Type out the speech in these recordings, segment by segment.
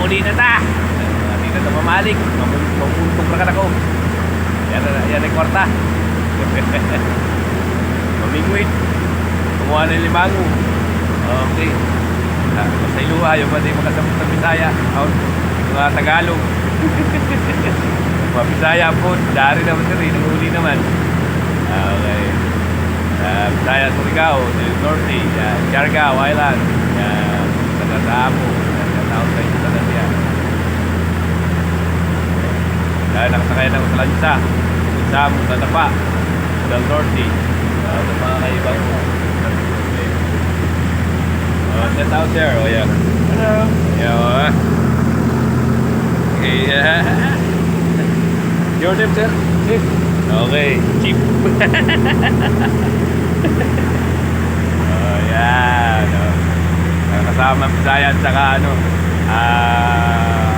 Uli na ta. Hindi na ito mamalik. Mamuntong na ka na ko. Yan ay kwarta. Mamingwit. Kumuha na yung limango. Okay. Basta iluha, yung pwede makasabot ng Bisaya. Mga Tagalog. Mga Bisaya po. Dari naman sir, uli naman. Okay. Bisaya, Surigao, Norte, Siargao, Island. Taga-Damo. Taga-Taon sa inyo talaga siya. Dahil nakasakay na ko sa Lansa. Samo, sa Tapa. Del Norte. Sa mga kaibang mo. Set out there. Oh, yeah. Hello. Yeah. Okay. Your name, sir? Chief. Okay. Chief. Oh, yan. Kasama Bisaya at saka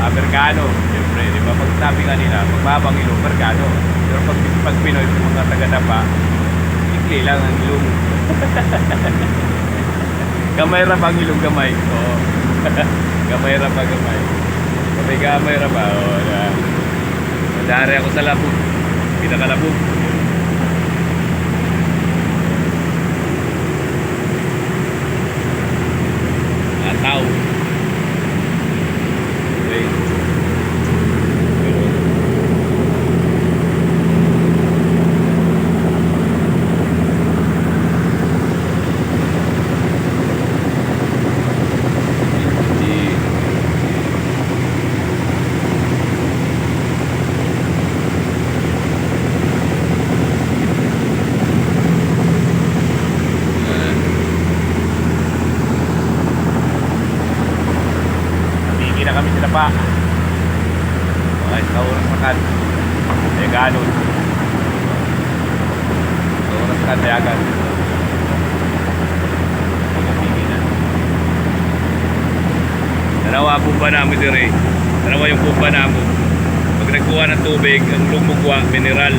Amerikano. Siyempre, di ba? Pag sabi kanina, magbabang ilong, Amerikano. Pero pag Pinoy, mga taga-Dapa, ikli lang ang ilong. Gamay ra pa ang ilong, gamay. Oo. Gamay ra pa, gamay. Gamay ra pa. Oo. Dari ako sa labog. Pinakalabog. Ataw. Okay. Na kami sila pa. Okay, sa oras makan. Dayagan. Sa oras makan, dayagan. Dalawa ang pumpa namin dire. Dalawa yung pumpa namin. Pag nagkuha ng tubig, ang lumugwa, mineral.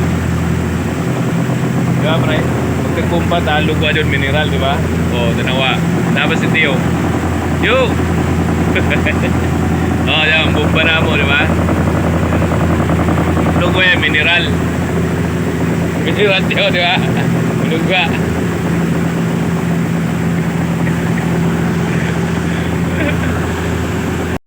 Diba, pre? Pag nagpumpa, lugwa doon, mineral, diba? O, dalawa. Tapos si Tio. Yo! Oh, yan, bumba na mo, di ba? Lugwa yan, mineral. Mineral, di ba? Lugwa.